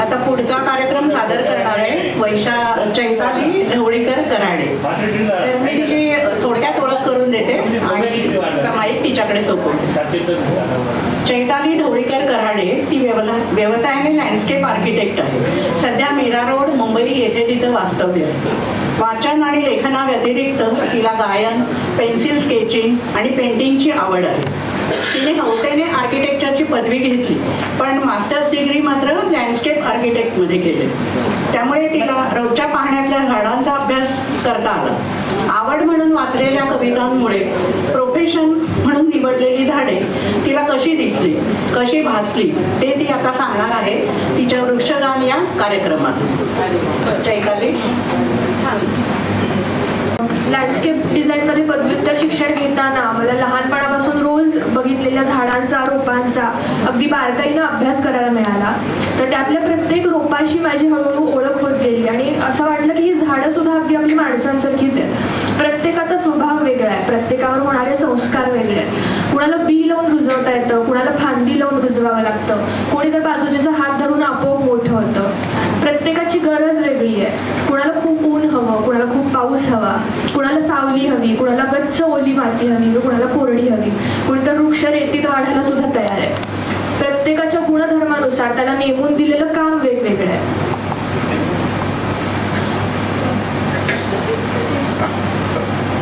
आता पुढचा कार्यक्रम सादर करणार आहे चैताली ढवळीकर कराडे. तर मी तिची थोडक्यात ओळख करून देते आणि माईक तिच्याकडे सोपवते. चैताली ढवळीकर कराडे ती व्यवसायाने लँडस्केप आर्किटेक्ट आहे. सध्या मीरा रोड मुंबई येथे तिचं वास्तव्य आहे. वाचन आणि लेखना व्यतिरिक्त तिला गायन, पेन्सिल स्केचिंग आणि पेंटिंगची आवड आहे. तिने हौसेने आर्किटेक्चरची पदवी घेतली, पण मास्टर्स डिग्री मात्र लँडस्केप आर्किटेक्टमध्ये केली. त्यामुळे तिला रोजच्या पाहण्यातल्या झाडांचा अभ्यास करता आला. आवड म्हणून वाचलेल्या कवितांमुळे प्रोफेशन म्हणून निवडलेली झाडे तिला कशी दिसली, कशी भासली ते ती आता सांगणार आहे तिच्या वृक्षगान या कार्यक्रमात. चैताली. लँडस्केप डिझाईनमध्ये पदव्युत्तर शिक्षण घेताना मला लहानपणापासून रोज बघितलेल्या झाडांचा, रोपांचा अगदी बारकाईनं अभ्यास करायला मिळाला. तर त्यातल्या प्रत्येक रोपाशी माझी हळूहळू ओळख होत गेली आणि असं वाटलं की ही झाडं सुद्धा अगदी आपली माणसांसारखीच आहेत. प्रत्येकाचा स्वभाव वेगळा आहे, प्रत्येकावर होणारे संस्कार वेगळे आहेत. कुणाला बी लावून रुजवता येतं, कुणाला फांदी लावून रुजवावं लागतं, कोणी तर बाजूच्याचा हात धरून आपोआप मोठं होतं. प्रत्येकाची गरज वेगळी आहे. कुणाला खूप ऊन हवं, कुणाला खूप पाऊस हवा, कुणाला सावली हवी, कुणाला गच्च ओली माती हवी, कुणाला कोरडी हवी, कुणी तर वृक्ष रेतीत वाढायला सुद्धा तयार आहे. प्रत्येकाच्या गुणधर्मानुसार त्याला नेमून दिलेलं काम वेगवेगळं आहे.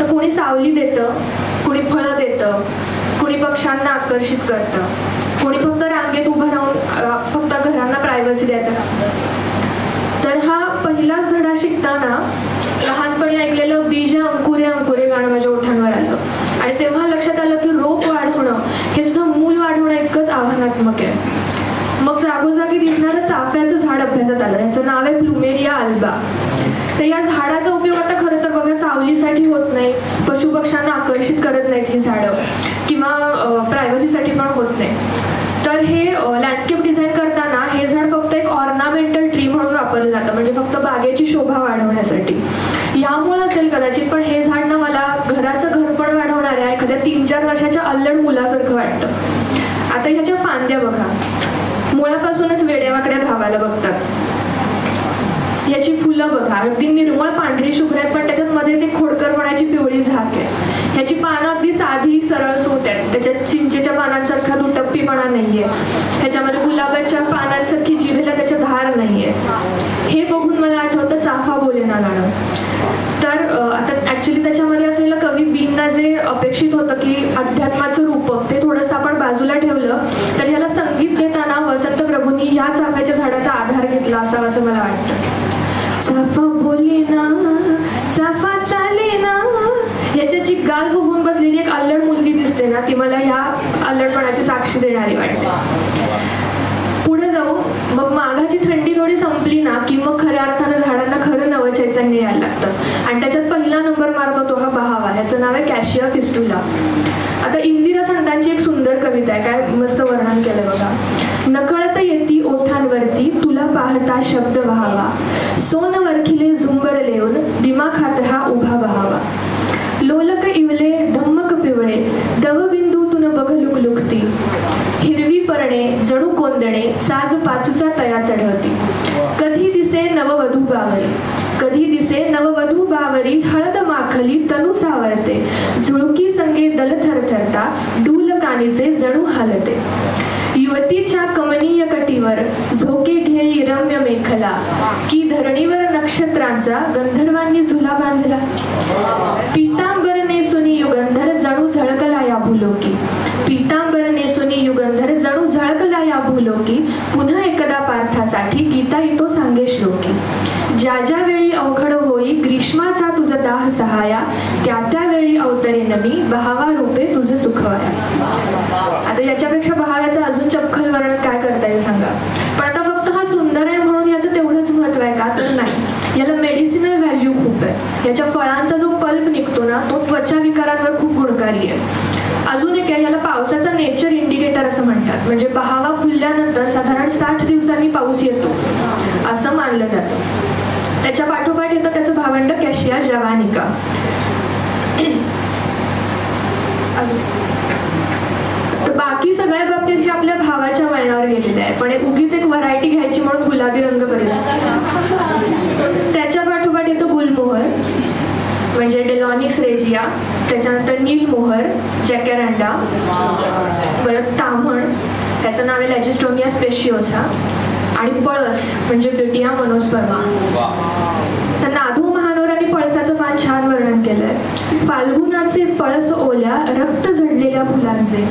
तर कोणी सावली देतं, कुणी फळं देतं, कुणी पक्ष्यांना आकर्षित करतं, कोणी फक्त रांगेत उभं राहून फक्त घरांना प्रायव्हसी द्यायचं काम करतं. तर हा पहिलाच धडा शिकताना लहानपणी ऐकलेलं बीज अंकुरे अंकुरे गाणं माझ्या ओठांवर आलं आणि तेव्हा लक्षात आलं की रोप वाढवणं हे सुद्धा मूल वाढवणं इतकंच आव्हानात्मक आहे. मग जागोजागी दिसणारं चाफ्याचं झाड अभ्यासात आलं. याचं नाव आहे प्लुमेरिया अल्बा. तर या झाडाचा उपयोग आता खरं तर बघा सावलीसाठी होत नाही, पशुपक्ष्यांना आकर्षित करत नाहीत ही झाडं, किंवा प्रायव्हसीसाठी पण होत नाही. तर हे लँडस्केप डिझाईन करताना हे झाड फक्त एक ऑर्नामेंटल ट्री म्हणून वापरलं जातं, म्हणजे फक्त बागेची शोभा वाढवण्यासाठी. यामुळे असेल कदाचित, पण हे झाड ना मला घराचं घरपण वाढवणाऱ्या एखाद्या 3-4 वर्षाच्या अल्लड मुलासारखं वाटतं. आता ह्याच्या फांद्या बघा, मुळापासूनच वेड्यावाकड्या धावायला बघतात. याची फुलं बघा, अगदी निर्मळ पांढरी शुभ्र आहेत, पण त्याच्यात मध्येच एक खोडकरपणाची पिवळी झाक आहे. ह्याची पानं अगदी साधी सरळ सोट आहेत, त्याच्यात चिंचेच्या पानांसारखा दुटप्पीपणा नाहीये, ह्याच्यामध्ये गुलाबाच्या पानांसारखी जिभेला त्याच्या धार नाहीये. हे बघून मला आठवतं चाफा बोलेना गाणं. तर आता ऍक्च्युली त्याच्यामध्ये असलेलं कवी बींना जे अपेक्षित होतं की अध्यात्माचं रूपक ते थोडंसं आपण बाजूला ठेवलं, तर ह्याला संगीत देताना वसंत प्रभूंनी या चाफ्याच्या झाडाचा आधार घेतला असावा असं मला वाटतं. चाफा बोलेना, चाफा चालेना, याच्यात जी गाल फुगून बसलेली एक अल्लड मुलगी दिसते ना, ती मला ह्या अल्लडपणाची साक्षी देणारी वाटते. पुढे जाऊ, मग माघाची थंडी थोडी संपली ना की मग खऱ्या अर्थानं झाडांना खरं नवं चैतन्य यायला लागतं आणि त्याच्यात पहिला नंबर मारतो तो हा बहावा. ह्याचं नाव आहे कॅशिया फिस्टुला. आता इंदिरा संतांची एक सुंदर कविता आहे, काय मस्त वर्णन केलं बघा. नकळत येती ओठांवरती तुला पाहता शब्द व्हावा, सोन वरखिले झुंबर लेऊन दिमाखात हा उभा बहावा. लोलक इवले धम्मक पिवळे दवबिंदूतून बघ लुकलुकती, हिरवी परणे जणू कोंदणे साज पाचूचा तया चढवती. कधी दिसे नववधू बावरी, कधी दिसे नववधू बावरी, हळद माखली तनू सावरते, झुळकी संगे दल थरथरता डूल कानीचे जणू हालते. युवतीच्या कमनीय कटीवर झोके घेई रम्य मेखला, की धरणीवर नक्षत्रांचा गंधर्वांनी झुला बांधला. पीतांबर नेसुनी युगंधर जणू झळकला या भूलोकी, पीतांबर नेसुनी युगंधर जणू झळकला या भूलोकी. पुन्हा एकदा पार्थासाठी गीता येतो सांगे श्लोकी. ज्या ज्या वेळी अवघड होई ग्रीष्माचा तुझ दाह सहाया, त्या त्यावेळी अवतरेन मी बहावा रूपे तुझ सुखवाया. आता याच्यापेक्षा बहाव्याचं अजून चपखल वर्णन काय करता येईल सांगा. पण आता फक्त हा सुंदर आहे म्हणून याचं तेवढंच महत्व आहे का, तर नाही. याला मेडिसिनल व्हॅल्यू खूप आहे. याच्या फळांचा जो पल्प निघतो ना तो त्वचा विकारांवर खूप गुणकारी आहे. अजून एक आहे, याला पावसाचा नेचर इंडिकेटर असं म्हणतात. म्हणजे बहावा फुलल्यानंतर साधारण 60 दिवसांनी पाऊस येतो असं मानलं जातं. त्याच्या पाठोपाठ येतं त्याचं भावंड कॅशिया जवानिका. तर बाकी सगळ्या बाबतीत हे आपल्या भावाच्या वळणावर गेलेलं आहे, पण उगीच एक व्हरायटी घ्यायची म्हणून गुलाबी रंग परिधान. त्याच्या पाठोपाठ येतो गुलमोहर म्हणजे डेलॉनिक्स रेजिया, त्याच्यानंतर नीलमोहर जॅकॅरंडा, परत ताम्हण त्याचं नाव आहे लॅजिस्टोमिया स्पेशिओसा, आणि पळस म्हणजे ब्युटिया मोनोस्पर्मा. तर नाधू महानोरांनी पळसाचं फार छान वर्णन केलंय. फाल्गुनाचे पळस ओल्या रक्त झडलेल्या फुलांचे,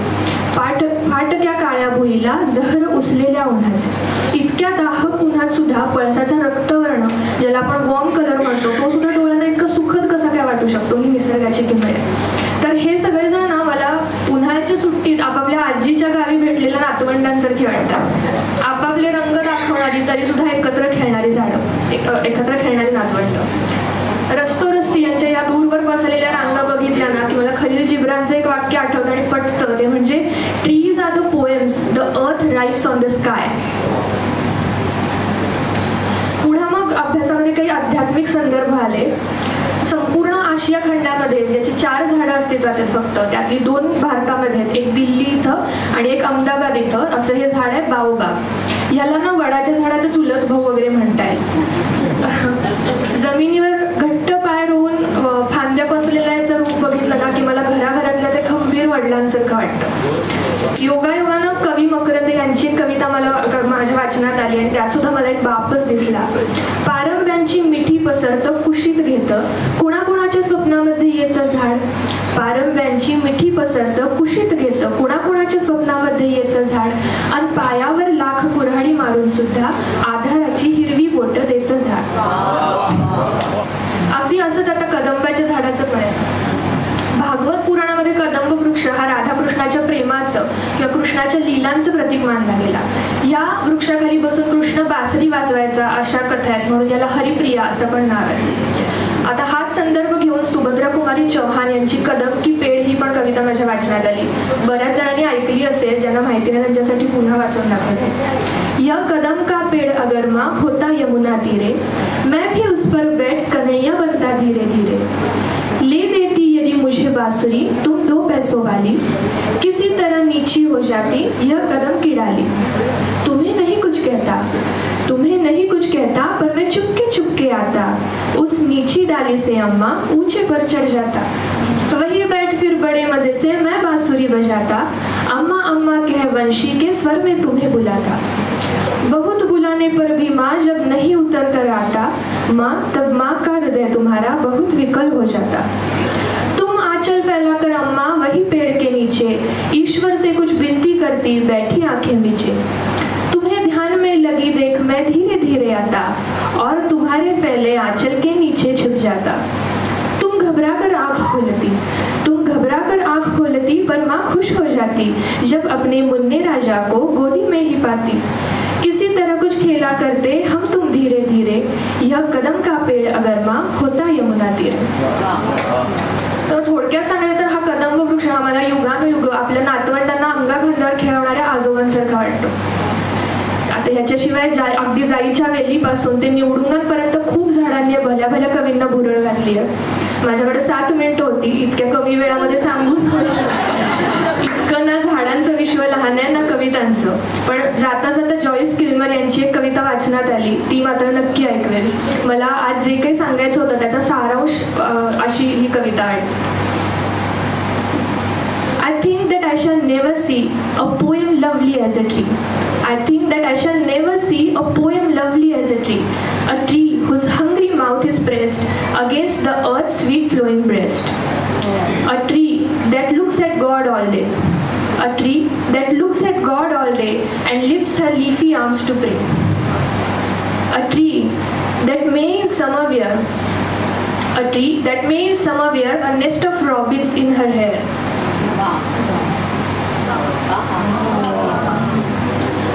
फाटक्या काळ्या भुईला जहर उसलेल्या उन्हाचे. इतक्या दाहक उन्हात सुद्धा पळसाचा रक्तवर्ण, ज्याला आपण वॉर्म कलर म्हणतो, तो सुद्धा डोळ्यांना इतकं सुखद कसा काय वाटू शकतो, ही निसर्गाची किमया आहे. तर हे सगळेजण ना मला उन्हाळ्याच्या सुट्टीत आपापल्या आजीच्या गावी भेटलेल्या नातवंडांसारखी वाटतात. आपापले रंग दाखवणारी तरी सुद्धा एकत्र खेळणारी झाडं, एकत्र खेळणारी नातवंड. रस्तोरस्ती यांच्या या दूरवर पसरलेल्या रांगा बघितल्या ना की मला खलील जिब्रानचं एक वाक्य आठवतं आणि पटतं, ते म्हणजे trees are the poems the earth writes on the sky. पुढे मग अभ्यासामध्ये काही आध्यात्मिक संदर्भ आले. संपूर्ण आशिया खंडामध्ये ज्याची 4 झाडं अस्तित्वात आहेत फक्त, त्यातली 2 भारतामध्ये आहेत, एक दिल्ली इथं आणि एक अहमदाबाद इथं. असं हे झाड आहे बाओबाब. याला ना वडाच्या झाडाचा चुलत भाऊ वगैरे म्हणता येईल. जमिनीवर घट्ट पाय रोवून फांद्या पसरलेल्या याचं रूप बघितलं ना की मला घराघरातल्या ते खंबीर वडिलांसारखं वाटतं. योगायोगानं कवी मकरंद यांची एक कविता मला माझ्या वाचनात आली आणि त्यात सुद्धा मला एक बापच दिसला. पारंब्यांची मिठी पसरतं कुशीत घेतं, कुणाकुणाच्या स्वप्नामध्ये येतं झाड. पारंब्यांची मिठी पसरतं कुशीत घेतं, कुणाकुणाच्या स्वप्नामध्ये येतं झाड. आणि पायावर लाख कुऱ्हाडी मारून सुद्धा आधाराची हिरवी बोटं देतं झाड. अगदी असंच आता कदंबाच्या झाडाचं पण आहे. भागवत पुराणामध्ये कदंब वृक्ष हा राधाकृष्णाच्या प्रेमाचं किंवा कृष्णाच्या लीलांचं प्रतीक मानला गेला. या वृक्षाखाली बसून कृष्ण बासरी वाजवायचा अशा कथा आहेत, म्हणून याला हरिप्रिया असं पण नाव आहे. आता हाच संदर्भ घेऊन सुभद्रा कुमारी चौहान यांची कदम की पेड़ ही पण कविता माझ्या वाचनात आली. बऱ्याच जणांनी ऐकली असेल, ज्यांना माहिती नाही त्यांच्यासाठी पुन्हा वाचून दाखवते. यह कदम का पेड़ अगर माँ होता यमुना तीरे, मैं भी उस पर बैठ कन्हैया बनता धीरे धीरे. ले देती यदि मुझे बांसुरी तुम 2 पैसों वाली, किसी तरह नीची हो जाती यह कदम की डाली. तुम्हें नहीं कुछ कहता, तुम्हें नहीं कुछ कहता, पर मैं चुपके चुपके आता, उस नीची डाली से अम्मा ऊंचे पर चढ़ जाता. वही बैठ फिर बड़े मजे से मैं बांसुरी बजाता, अम्मा अम्मा कह वंशी के स्वर में तुम्हें बुलाता. बहुत बुलाने पर भी माँ जब नहीं उतर कर आता, माँ तब माँ का हृदय तुम्हारा बहुत विकल हो जाता. तुम आंचल फैलाकर अम्मा वही पेड़ के नीचे ईश्वर से कुछ विनती करती बैठी आंखें मीचे. तुम्हें ध्यान में लगी देख मैं धीरे धीरे आता, और तुम्हारे फैले आंचल के नीचे छुप जाता. तुम घबराकर आंख खोलती, तुम घबराकर आंख खोलती, पर माँ खुश हो जाती जब अपने मुन्ने राजा को गोदी में ही पाती. किसी तरह कुछ खेला करते हम तुम धीरे धीरे, यह कदम का पेड़ अगर माँ होता यमुना तीरे. तर थोडक्यात सांगायचं तर हा कदंब वृक्ष हा मला युगानुयुग आपल्या नातवंडांना अंगाखांद्यावर खेळवणाऱ्या आजोबांसारखा वाटतो. आता ह्याच्याशिवाय अगदी जाईच्या वेलीपासून ते निवडुंगांपर्यंत खूप झाडांनी भल्या भल्या कवींना भुरळ घातली आहे. माझ्याकडे 7 मिनिटं होती, इतक्या कमी वेळामध्ये सांगून इतकं ना झाडांचं विश्व लहान आहे ना कवितांचं. पण जाता जाता जॉयस किल्मर यांची एक कविता वाचनात आली, ती मात्र नक्की ऐकवेल. मला आज जे काही सांगायचं होतं त्याचा सारांश अशी ही कविता आहे. I think that I shall never see a poem lovely as a tree. I think that I shall never see a poem lovely as a tree. A tree whose hungry mouth is pressed against the earth's sweet flowing breast. A tree that looks at God all day. A tree that looks at God all day and lifts her leafy arms to pray. A tree that may in summer wear, a tree that may in summer wear a nest of robins in her hair.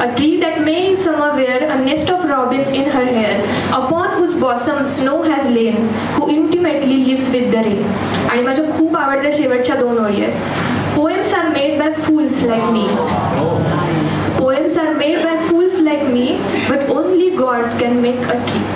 A tree that may in summer wear a nest of robins in her hair, upon whose bosom snow has lain, who intimately lives with the rain. आणि माझ्या खूप आवडत्या शेवटच्या 2 ओळी आहेत. Poems are made by fools like me. Poems are made by fools like me, but only God can make a tree.